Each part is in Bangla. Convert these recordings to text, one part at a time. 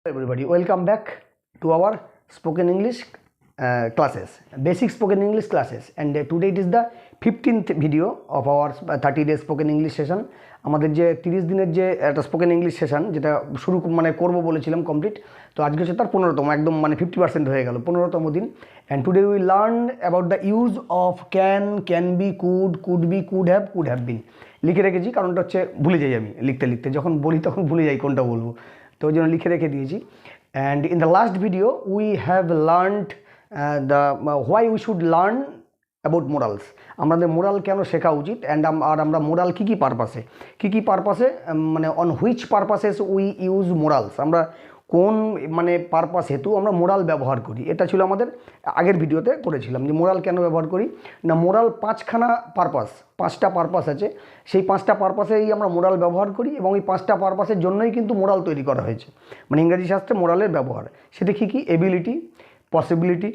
Everybody, welcome back to our spoken English classes, basic spoken English classes, and today it is the 15th video of our 30 days spoken English session. আমাদের যে 30 দিনের যে একটা স্পোকেন ইংলিশ সেশন যেটা শুরু করব বলেছিলাম কমপ্লিট, তো আজকে হচ্ছে তার 15তম, একদম 50% হয়ে গেল, 15তম দিন। And today we learn about the use of can be, could be, could have বিন। লিখে রেখেছি, কারণটা হচ্ছে ভুলে যাই আমি লিখতে লিখতে, যখন বলি তখন ভুলে যাই কোনটা বলবো, তো ওই জন্য লিখে রেখে দিয়েছি। And in the last video we have learned why we should learn about morals, আমাদের মোরাল কেন শেখা উচিত, অ্যান্ড আমরা মোরাল কী কী পারপাসে মানে on which purposes we use morals, আমরা কোন পারপাস হেতু আমরা মোরাল ব্যবহার করি। এটা ছিল আমাদের আগের ভিডিওতে করেছিলাম যে মোরাল কেন ব্যবহার করি না, মোরাল পাঁচটা পারপাস আছে, সেই 5টা পারপাসেই আমরা মোরাল ব্যবহার করি, এবং এই 5টা পারপাসের জন্যই কিন্তু মোরাল তৈরি করা হয়েছে। ইংরেজি শাস্ত্রে মোরালের ব্যবহার সেটা কী এবিলিটি, পসিবিলিটি,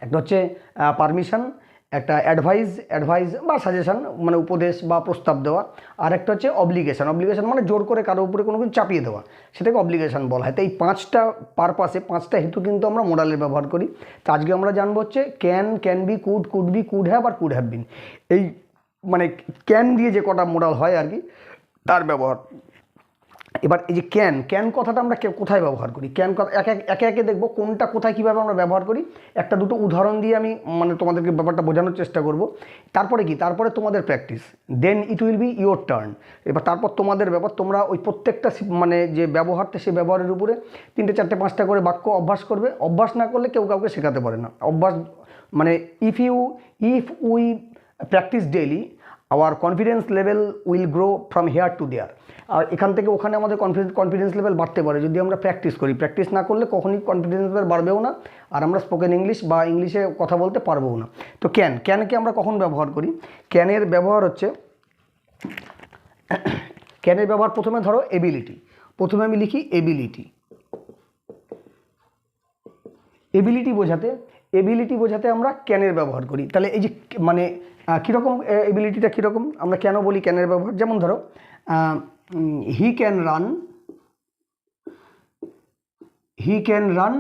একটা হচ্ছে পারমিশন, একটা অ্যাডভাইস বা সাজেশন উপদেশ বা প্রস্তাব দেওয়া, আর একটা হচ্ছে অব্লিগেশন জোর করে কারো উপরে কোনো কিছু চাপিয়ে দেওয়া, সেটাকে অব্লিগেশন বলা হয়। তো এই 5টা পারপাসে 5টা হেতু কিন্তু আমরা মোরালের ব্যবহার করি। তো আজকে আমরা জানবো হচ্ছে can be, could be, could have বিন, এই ক্যান দিয়ে যে কটা মোরাল হয় আর কি, তার ব্যবহার। এবার এই যে ক্যান কথাটা আমরা কোথায় ব্যবহার করি, ক্যান কথা একে একে দেখবো কোনটা কোথায় কীভাবে আমরা ব্যবহার করি। একটা দুটো উদাহরণ দিয়ে আমি তোমাদেরকে ব্যাপারটা বোঝানোর চেষ্টা করব। তারপরে তোমাদের practice, then it will be your turn. এবার তারপর তোমাদের ব্যাপার, তোমরা ওই প্রত্যেকটা যে ব্যবহারটা, সেই ব্যবহারের উপরে 3টে 4টে 5টা করে বাক্য অভ্যাস করবে। অভ্যাস না করলে কেউ কাউকে শেখাতে পারে না। অভ্যাস if we practice daily, our confidence level will grow from here to there. আর এখান থেকে ওখানে আমাদের কনফিডেন্স লেভেল বাড়তে পারে যদি আমরা প্র্যাকটিস করি। প্র্যাকটিস না করলে কখনই কনফিডেন্স লেভেল বাড়বেও না, আর আমরা স্পোকেন ইংলিশ বা ইংলিশে কথা বলতে পারবও না। তো ক্যানকে আমরা কখন ব্যবহার করি? ক্যানের ব্যবহার হচ্ছে, ক্যানের ব্যবহার প্রথমে ধরো এবিলিটি, প্রথমে আমি লিখি এবিলিটি বোঝাতে আমরা ক্যানের ব্যবহার করি। তাহলে এই যে কীরকম এবিলিটিটা কীরকম, আমরা কেন বলি ক্যানের ব্যবহার? যেমন ধরো he can run he can run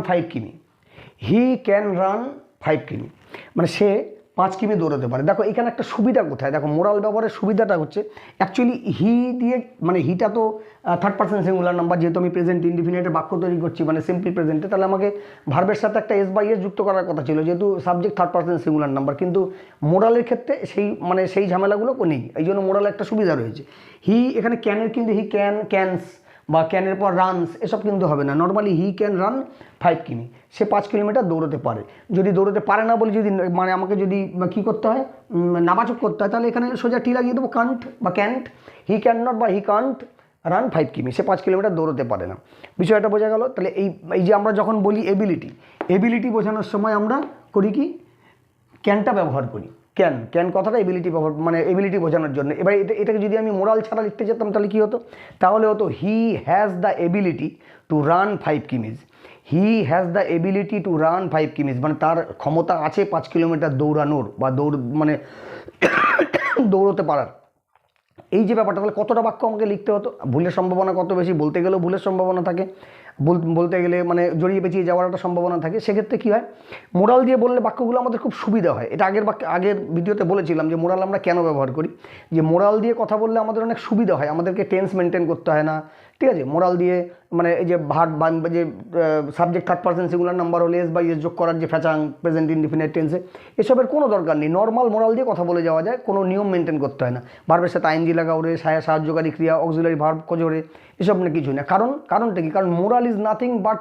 5 কিমি, সে 5 কিমি দৌড়াতে পারে। দেখো এখানে একটা সুবিধা কোথায়, দেখো মোরাল ব্যবহারের সুবিধাটা হচ্ছে অ্যাকচুয়ালি হি দিয়ে, হিটা তো 3rd পারসন সিঙ্গুলার নাম্বার, যেহেতু আমি প্রেজেন্ট ইনডিফিনিটের বাক্য তৈরি করছি সিম্পলি প্রেজেন্টে, তাহলে আমাকে ভার্বের সাথে একটা এস বাই এস যুক্ত করার কথা ছিল, যেহেতু subject 3rd person singular number. কিন্তু মোরালের ক্ষেত্রে সেই ঝামেলাগুলো নেই, এই জন্য মোরালের একটা সুবিধা রয়েছে। এখানে ক্যানের কিন্তু ক্যানস বা ক্যানের পর রানস এসব কিন্তু হবে না। নর্মালি হি ক্যান রান 5 কিমি, সে 5 কিলোমিটার দৌড়তে পারে। যদি দৌড়তে পারে না বলে যদি আমাকে যদি কী করতে হয়, নাবাচক করতে হয়, তাহলে এখানে সোজা টি লাগিয়ে দেবো কান্ট বা ক্যান্ট। হি ক্যান নট বা হি কান্ট রান 5 কিমি, সে 5 কিলোমিটার দৌড়তে পারে না। বিষয়টা বোঝা গেল। তাহলে এই যে আমরা যখন বলি এবিলিটি বোঝানোর সময় আমরা করি কি, ক্যানটা ব্যবহার করি। ক্যান কথাটা এবিলিটি ব্যবহার, এবিলিটি বোঝানোর জন্য। এবার এটাকে যদি আমি মোরাল ছাড়া লিখতে যেতাম তাহলে কী হতো? তাহলে হতো he has the ability to run 5 কিমিজ। তার ক্ষমতা আছে 5 কিলোমিটার দৌড়ানোর বা দৌড়তে পারার। এই যে ব্যাপারটা, তাহলে কতটা বাক্য আমাকে লিখতে হতো, ভুলের সম্ভাবনা কত বেশি, বলতে গেলেও ভুলের সম্ভাবনা থাকে, বলতে গেলে জড়িয়ে পেঁচিয়ে যাওয়ার একটা সম্ভাবনা থাকে। সেক্ষেত্রে কী হয়, মোরাল দিয়ে বললে বাক্যগুলো আমাদের খুব সুবিধা হয়। এটা আগের ভিডিওতে বলেছিলাম যে মোরাল আমরা কেন ব্যবহার করি, যে মোরাল দিয়ে কথা বললে আমাদের অনেক সুবিধা হয়, আমাদেরকে টেন্স মেনটেন করতে হয় না। ঠিক আছে, মোরাল দিয়ে এই যে যে subject 3rd person singular number হলে এস বাই এস যোগ করার যে ফ্যাচাং প্রেজেন্ট ইনডিফিনিট টেন্সে, এসবের কোনো দরকার নেই। নর্মাল মোরাল দিয়ে কথা বলে যাওয়া যায়, কোনো নিয়ম মেনটেন করতে হয় না। ভার্বের সাথে আইএনজি লাগাওরে, সাহায্যকারী ক্রিয়া, অক্সিলারি ভার্ব কোজোরে, এসব না কিছু না। কারণটা কি? কারণ modal is nothing but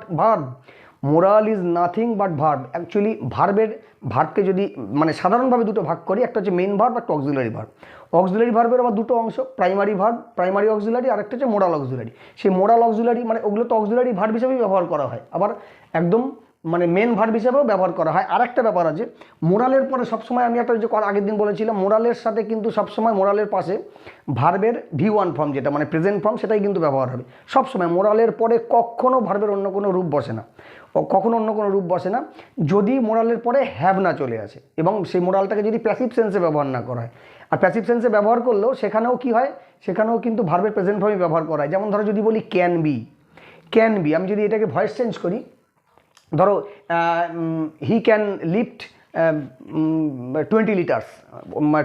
verb. Actually ভার্বকে যদি সাধারণভাবে দুটো ভাগ করি, একটা হচ্ছে মেইন ভার্ব, একটা অক্সিলারি ভার্ব। অক্সিলারি ভার্বের আবার দুটো অংশ, প্রাইমারি ভার্ব, প্রাইমারি অক্সিলারি, আর একটা হচ্ছে মোরাল অক্সিলারি। সেই মোরাল অক্সিলারি ওগুলো তো অক্সিলারি ভার্ব হিসেবেই ব্যবহার করা হয়। আবার একদম মানে মেন ভার্ব হিসেবেও ব্যবহার করা হয়। আর একটা ব্যাপার আছে, মোরালের পরে সবসময় আমি একটা যে আগের দিন বলেছিলাম, মোরালের সাথে কিন্তু সবসময় মোরালের পাশে ভার্বের V1 ফর্ম, যেটা মানে প্রেজেন্ট ফর্ম, সেটাই কিন্তু ব্যবহার হবে সবসময়। মোরালের পরে কখনো ভার্বের অন্য কোনো রূপ বসে না, কখনো অন্য কোনো রূপ বসে না, যদি মোরালের পরে হ্যাভ না চলে আসে এবং সেই মোরালটাকে যদি প্যাসিভ সেন্সে ব্যবহার না করা হয়। আর প্যাসিভ সেন্সে ব্যবহার করলেও সেখানেও কি হয়, সেখানেও কিন্তু ভার্বের প্রেজেন্ট ফর্মই ব্যবহার করা হয়। যেমন ধরো যদি বলি ক্যান বি, ক্যান বি, আমি যদি এটাকে ভয়েস চেঞ্জ করি, ধরো he can lift 20 litres,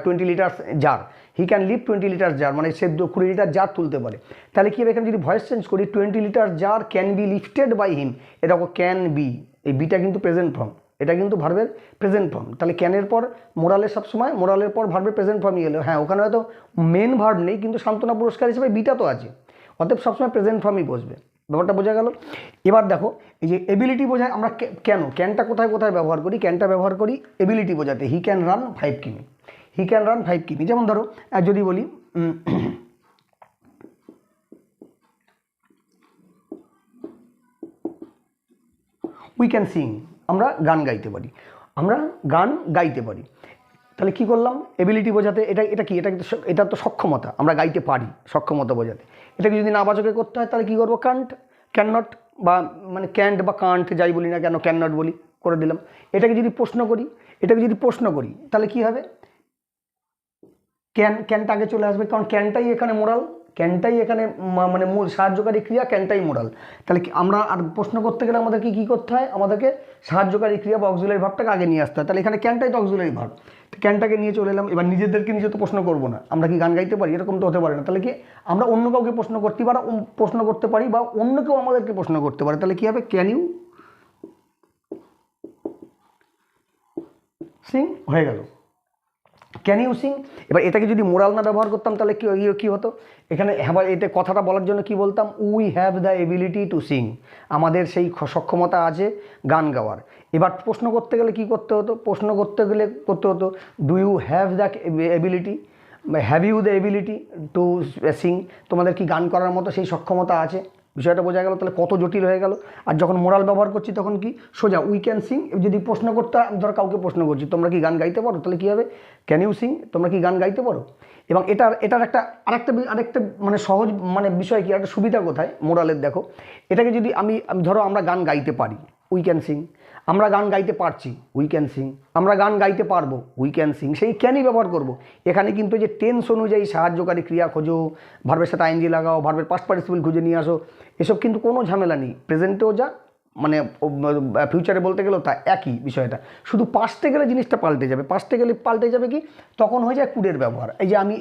20 litres jar, he can lift 20 litres jar, মানে সে 20 লিটার জার তুলতে পারে। তাহলে কি হবে, এখানে যদি ভয়েস চেঞ্জ করি 20 litre jar can be lifted by him, এটা ক্যান বি, এই বিটা কিন্তু প্রেজেন্ট ফর্ম, এটা কিন্তু ভার্বের প্রেজেন্ট ফর্ম। তাহলে ক্যানের পর মোরালের সবসময়, মোরালের পর ভার্বের প্রেজেন্ট ফর্মই এলো। হ্যাঁ, ওখানে হয়তো মেন ভার্ব নেই, কিন্তু সান্ত্বনা পুরস্কার হিসেবে বিটা তো আছে, অতএব সবসময় প্রেজেন্ট ফর্মই বসবে। ব্যাপারটা বোঝা গেল? এবার দেখো, এই যে এবিলিটি বোঝায় আমরা কেন, ক্যানটা কোথায় কোথায় ব্যবহার করি, ক্যানটা ব্যবহার করি এবিলিটি বোঝাতে। হি ক্যান রান 5 কিমি, হি ক্যান রান 5 কিমি। যেমন ধরো যদি বলি উই ক্যান সিং, আমরা গান গাইতে পারি, আমরা গান গাইতে পারি। তাহলে কি করলাম, এবিলিটি বোঝাতে, এটা কি, এটা তো সক্ষমতা, আমরা গাইতে পারি, সক্ষমতা বোঝাতে। এটাকে যদি নাবাচকে করতে হয় তাহলে কি করবো, কান্ট, ক্যান নট, বা মানে ক্যান্ট বা কান্ট যাই বলি না কেন, ক্যান নট বলি, করে দিলাম। এটাকে যদি প্রশ্ন করি, তাহলে কি হবে, ক্যানটা আগে চলে আসবে, কারণ ক্যানটাই এখানে মোরাল, ক্যানটাই এখানে মানে মূল সাহায্যকারী ক্রিয়া, ক্যানটাই মোরাল। তাহলে আমরা আর প্রশ্ন করতে গেলে আমাদেরকে কী করতে হয়, আমাদেরকে সাহায্যকারী ক্রিয়া বা অক্সিলারি ভার্বটাকে আগে নিয়ে আসতে হয়। তাহলে এখানে ক্যানটাই তো অক্সিলারি ভার্ব, ক্যানটাকে নিয়ে চলে এলাম। এবার নিজেদেরকে নিজে তো প্রশ্ন করবো না, আমরা কি গান গাইতে পারি, এরকম তো হতে পারে না। তাহলে কি আমরা অন্য কাউকে প্রশ্ন করতে পারি, বা অন্য কেউ আমাদেরকে প্রশ্ন করতে পারে। তাহলে কী হবে, ক্যান ইউ সিং, হয়ে গেল ক্যান ইউ সিং। এবার এটাকে যদি মোরাল না ব্যবহার করতাম তাহলে কী হতো, এখানে এবার এটা কথাটা বলার জন্য কি বলতাম, we have the ability to Singh, আমাদের সেই সক্ষমতা আছে গান গাওয়ার। এবার প্রশ্ন করতে গেলে কি করতে হতো, করতে হতো do you have the ability, have you the ability to sing, তোমাদের কি গান করার মতো সেই সক্ষমতা আছে। বিষয়টা বোঝা গেল, তাহলে কত জটিল হয়ে গেল। আর যখন মোরাল ব্যবহার করছি তখন কি সোজা উই ক্যান সিং। যদি প্রশ্ন করতে হয়, ধর কাউকে প্রশ্ন করছি, তোমরা কি গান গাইতে পারো, তাহলে কী হবে, ক্যান ইউ সিং, তোমরা কি গান গাইতে পারো। এবং এটার আরেকটা মানে সহজ মানে বিষয় কি, একটা সুবিধা কোথায় মোরালের, দেখো এটাকে যদি আমি ধরো আমরা গান গাইতে পারি, উই ক্যান সিং, আমরা গান গাইতে পারছি, উই ক্যান সিং, আমরা গান গাইতে পারবো, উই ক্যান সিং, সেই ক্যানই ব্যবহার করব। এখানে কিন্তু যে টেন্স অনুযায়ী সাহায্যকারী ক্রিয়া খোঁজো, ভার্বের সাথে আইএনজি লাগাও, ভার্বের পাস্ট পার্টিসিপল খুঁজে নিয়ে আসো, এসব কিন্তু কোনো ঝামেলা নেই। প্রেজেন্টেও যা, মানে ফিউচারে বলতে গেলেও তা একই বিষয়টা, শুধু পাস্টে গেলে জিনিসটা পাল্টে যাবে। পাস্টে গেলে পাল্টে যাবে কি, তখন হয়ে যায় কুডের ব্যবহার। এই যে আমি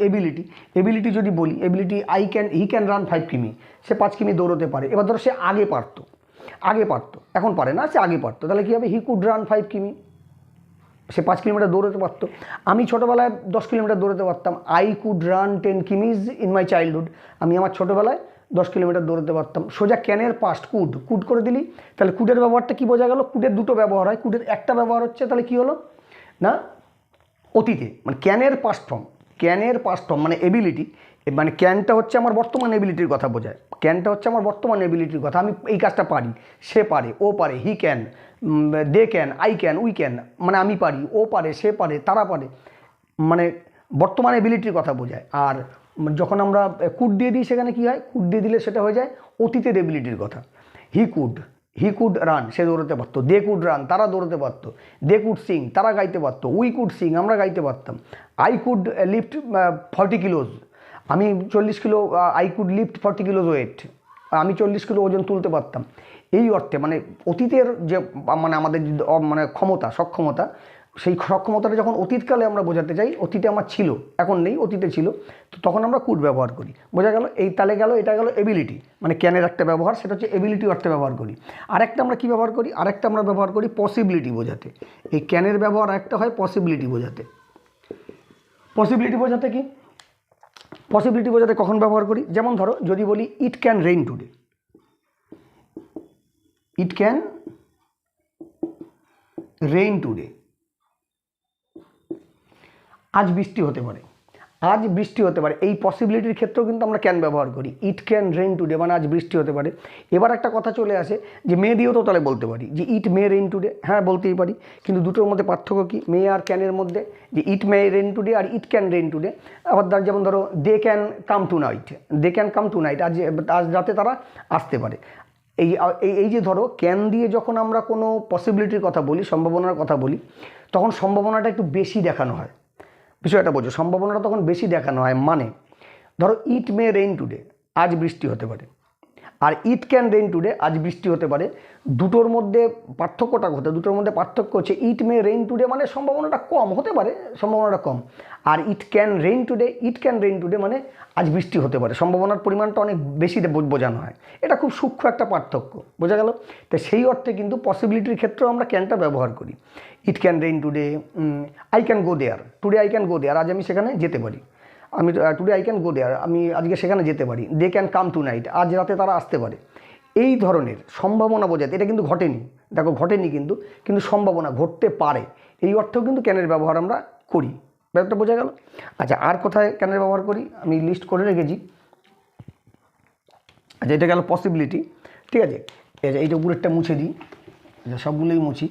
এবিলিটি যদি বলি, এবিলিটি হি ক্যান রান 5 কিমি, সে 5 কিমি দৌড়তে পারে। এবার ধরো সে আগে পারতো, এখন পারে না, সে আগে পারতো, তাহলে কী হবে, হি কুড রান 5 কিমি, সে 5 কিলোমিটার দৌড়াতে পারতো। আমি ছোটোবেলায় 10 কিলোমিটার দৌড়াতে পারতাম, I could run 10 kms in my childhood, আমি আমার ছোটোবেলায় 10 কিলোমিটার দৌড়াতে পারতাম। সোজা ক্যানের পাস্ট কুড করে দিলি, তাহলে কুডের ব্যবহারটা কী বোঝা গেল, কুডের দুটো ব্যবহার হয়, কুডের একটা ব্যবহার হচ্ছে, তাহলে কী হলো না, অতীতে, মানে ক্যানের পাস্ট ফর্ম মানে এবিলিটি, মানে ক্যানটা হচ্ছে আমার বর্তমান এবিলিটির কথা বোঝায়, ক্যানটা হচ্ছে আমার বর্তমান এবিলিটির কথা, আমি এই কাজটা পারি, সে পারে, ও পারে, he can, they can, I can, we can, মানে আমি পারি, ও পারে, সে পারে, তারা পারে, মানে বর্তমান এবিলিটির কথা বোঝায়। আর যখন আমরা কুড দিয়ে দিই, সেখানে কী হয়, কুড দিয়ে দিলে সেটা হয়ে যায় অতীতের এবিলিটির কথা। হি কুড রান, সে দৌড়াতে পারতো, দে কুড রান, তারা দৌড়াতে পারতো, দে কুড সিং, তারা গাইতে পারতো, উই কুড সিং, আমরা গাইতে পারতাম, আই কুড লিফট 40 কিলোজ, আমি 40 kilo, I could lift 40 kilos weight, আমি 40 কিলো ওজন তুলতে পারতাম। এই অর্থে মানে অতীতের যে মানে আমাদের মানে সক্ষমতা, সেই সক্ষমতাটা যখন অতীতকালে আমরা বোঝাতে চাই, অতীতে আমার ছিল, এখন নেই, অতীতে ছিল, তো তখন আমরা কুড ব্যবহার করি। বোঝা গেল, এই তালে গেল, এটা গেল এবিলিটি, মানে ক্যানের একটা ব্যবহার, সেটা হচ্ছে এবিলিটি অর্থে ব্যবহার করি। আরেকটা আমরা কী ব্যবহার করি, আমরা ব্যবহার করি পসিবিলিটি বোঝাতে। এই ক্যানের ব্যবহার একটা হয় পসিবিলিটি বোঝাতে। পসিবিলিটি বোঝাতে কখন ব্যবহার করি, যেমন ধরো যদি বলি it can rain today, it can rain today, আজ বৃষ্টি হতে পারে, আজ বৃষ্টি হতে পারে, এই পসিবিলিটির ক্ষেত্রেও কিন্তু আমরা ক্যান ব্যবহার করি। ইট ক্যান রেইন টুডে মানে আজ বৃষ্টি হতে পারে। এবার একটা কথা চলে আসে যে মে দিয়েও তো তাহলে বলতে পারি যে ইট মে রেইন টুডে, হ্যাঁ বলতেই পারি, কিন্তু দুটোর মধ্যে পার্থক্য কি? মে আর ক্যানের মধ্যে, যে ইট মে রেইন টুডে আর ইট ক্যান রেইন টুডে। আবার যেমন ধরো they can come tonight, they can come tonight, আজ আজ রাতে তারা আসতে পারে। এই এই যে ধরো ক্যান দিয়ে যখন আমরা কোনো পসিবিলিটির কথা বলি, সম্ভাবনার কথা বলি, তখন সম্ভাবনাটা একটু বেশি দেখানো হয়। বিষয়টা বোঝো, সম্ভাবনাটা তখন বেশি দেখানো হয়। মানে ধরো ইট মে রেইন টুডে, আজ বৃষ্টি হতে পারে, আর ইট ক্যান রেইন টুডে, আজ বৃষ্টি হতে পারে। দুটোর মধ্যে পার্থক্যটা কোথায়? দুটোর মধ্যে পার্থক্য হচ্ছে ইট মে রেইন টুডে মানে সম্ভাবনাটা কম হতে পারে, সম্ভাবনাটা কম। আর it can rain today, it can rain today মানে আজ বৃষ্টি হতে পারে, সম্ভাবনার পরিমাণটা অনেক বেশি বোঝানো হয়। এটা খুব সূক্ষ্ম একটা পার্থক্য, বোঝা গেল? তো সেই অর্থে কিন্তু পসিবিলিটির ক্ষেত্রেও আমরা ক্যানটা ব্যবহার করি। It can rain today, I can go there, today I can go there, আজ আমি সেখানে যেতে পারি। আমি today I can go there, আমি আজকে সেখানে যেতে পারি। They can come tonight, আজ রাতে তারা আসতে পারে। এই ধরনের সম্ভাবনা বোঝাতে, এটা কিন্তু ঘটেনি, দেখো ঘটেনি, কিন্তু কিন্তু সম্ভাবনা ঘটতে পারে, এই অর্থেও কিন্তু ক্যানের ব্যবহার আমরা করি। ব্যাপারটা বোঝা গেল? আচ্ছা, আর কোথায় ক্যানের ব্যবহার করি আমি লিস্ট করে রেখেছি। আচ্ছা, এটা গেল পসিবিলিটি, ঠিক আছে। এইটা উপরেরটা মুছে দিই, সবগুলোই মুছি।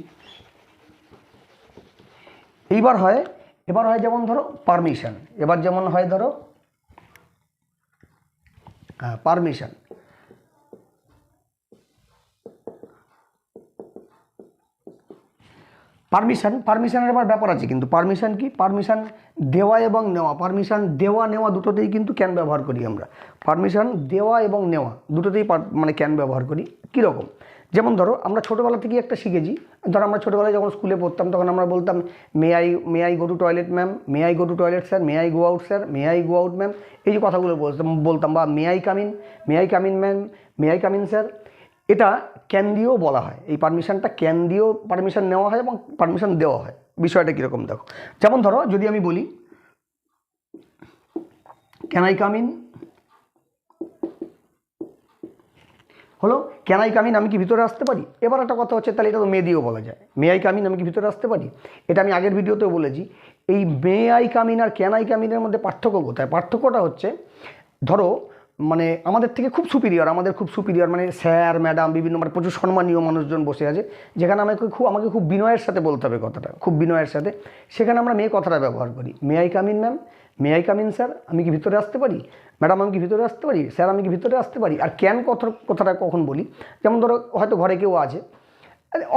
এবার হয় যেমন ধরো পারমিশন, এবার যেমন হয় ধরো পারমিশন। পারমিশনের আবার ব্যাপার আছে, কিন্তু পারমিশন কি? পারমিশন দেওয়া এবং নেওয়া, পারমিশন দেওয়া নেওয়া দুটোতেই কিন্তু ক্যান ব্যবহার করি আমরা। পারমিশন দেওয়া এবং নেওয়া দুটোতেই মানে ক্যান ব্যবহার করি। কীরকম? যেমন ধরো আমরা ছোটোবেলা থেকেই একটা শিখেছি। ধরো আমরা ছোটোবেলায় যখন স্কুলে পড়তাম তখন আমরা বলতাম may I go to toilet ma'am, may I go to toilet sir, may I go out sir, may I go out ma'am, এই যে কথাগুলো বলতাম। বা may I come in ma'am, may I come in sir. এটা ক্যান দিয়েও বলা হয়, এই পারমিশনটা ক্যান দিয়েও পারমিশন নেওয়া হয় এবং পারমিশন দেওয়া হয়। বিষয়টা কীরকম দেখো, যেমন ধরো যদি আমি বলি ক্যান আই কাম ইন, হলো ক্যান আই কাম ইন, আমি কি ভিতরে আসতে পারি? এবার একটা কথা হচ্ছে, তাহলে এটা তো মে দিয়েও বলা যায়, মে আই কাম ইন, আমি কি ভিতরে আসতে পারি? এটা আমি আগের ভিডিওতেও বলেছি। এই মে আই কাম ইন আর ক্যান আই কাম ইনের মধ্যে পার্থক্য কোথায়? পার্থক্যটা হচ্ছে, ধরো মানে আমাদের থেকে খুব সুপিরিয়র, মানে স্যার ম্যাডাম বিভিন্ন মানে প্রচুর সম্মানীয় মানুষজন বসে আছে, যেখানে আমাকে খুব বিনয়ের সাথে বলতে হবে কথাটা, খুব বিনয়ের সাথে। সেখানে আমরা মে কথাটা ব্যবহার করি। May I come in ma'am, may I come in sir, আমি কি ভিতরে আসতে পারি? ম্যাডাম আমি কি ভিতরে আসতে পারি? স্যার আমি কি ভিতরে আসতে পারি? আর ক্যান কথাটা কখন বলি? যেমন ধরো হয়তো ঘরে কেউ আছে,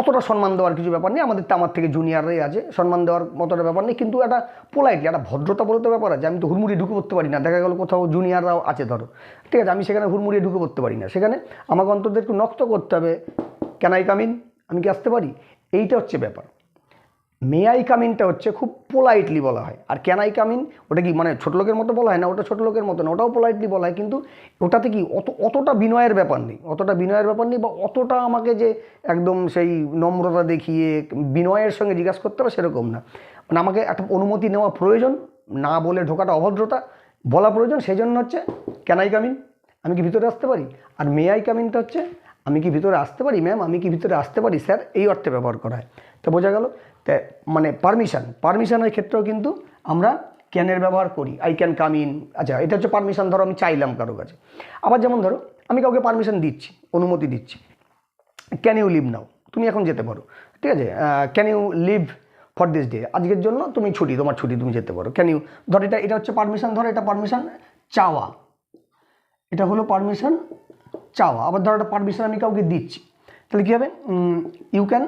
অতটা সম্মান দেওয়ার কিছু ব্যাপার নেই, আমার থেকে জুনিয়ররাই আছে, সম্মান দেওয়ার মতোটা ব্যাপার নেই, কিন্তু একটা পোলাইটলি একটা ভদ্রতা বলতে ব্যাপার আছে। আমি তো হুড়মুড়িয়ে ঢুকে পড়তে পারি না, দেখা গেল কোথাও জুনিয়ররাও আছে ধরো, ঠিক আছে, আমি সেখানে হুড়মুড়িয়ে ঢুকে পড়তে পারি না। সেখানে আমাকে অন্তত একটু নক্ত করতে হবে, ক্যান আই কাম ইন, আমি কি আসতে পারি? এইটা হচ্ছে ব্যাপার। মে আই কাম ইনটা হচ্ছে খুব পোলাইটলি বলা হয়, আর ক্যান আই কাম ইন ওটা কি মানে ছোটো লোকের মতো বলা হয় না, ওটা ছোটো লোকের মতো না, ওটাও পোলাইটলি বলা হয়, কিন্তু ওটাতে কি অতটা বিনয়ের ব্যাপার নেই, বা অতটা আমাকে যে একদম সেই নম্রতা দেখিয়ে বিনয়ের সঙ্গে জিজ্ঞাসা করতে হবে সেরকম না। মানে আমাকে একটা অনুমতি নেওয়া প্রয়োজন, না বলে ঢোকাটা অভদ্রতা, বলা প্রয়োজন, সেই জন্য হচ্ছে ক্যান আই কাম ইন, আমি কি ভিতরে আসতে পারি? আর মে আই কাম ইনটা হচ্ছে আমি কি ভিতরে আসতে পারি ম্যাম, আমি কি ভিতরে আসতে পারি স্যার, এই অর্থে ব্যবহার করা হয়। তো বোঝা গেল? মানে পারমিশনের ক্ষেত্রেও কিন্তু আমরা ক্যানের ব্যবহার করি, আই ক্যান কাম ইন। আচ্ছা, এটা হচ্ছে পারমিশন, ধরো আমি চাইলাম কারো কাছে। আবার যেমন ধরো আমি কাউকে পারমিশন দিচ্ছি, অনুমতি দিচ্ছি, ক্যান ইউ লিভ নাও, তুমি এখন যেতে পারো, ঠিক আছে, can you leave for this day, আজকের জন্য তুমি তোমার ছুটি, তুমি যেতে পারো, ক্যান ইউ। ধর এটা হচ্ছে পারমিশন, ধরো এটা পারমিশন চাওয়া, এটা হলো পারমিশন চাওয়া। আবার ধরো একটা পারমিশন আমি কাউকে দিচ্ছি, তাহলে কী হবে? ইউ ক্যান,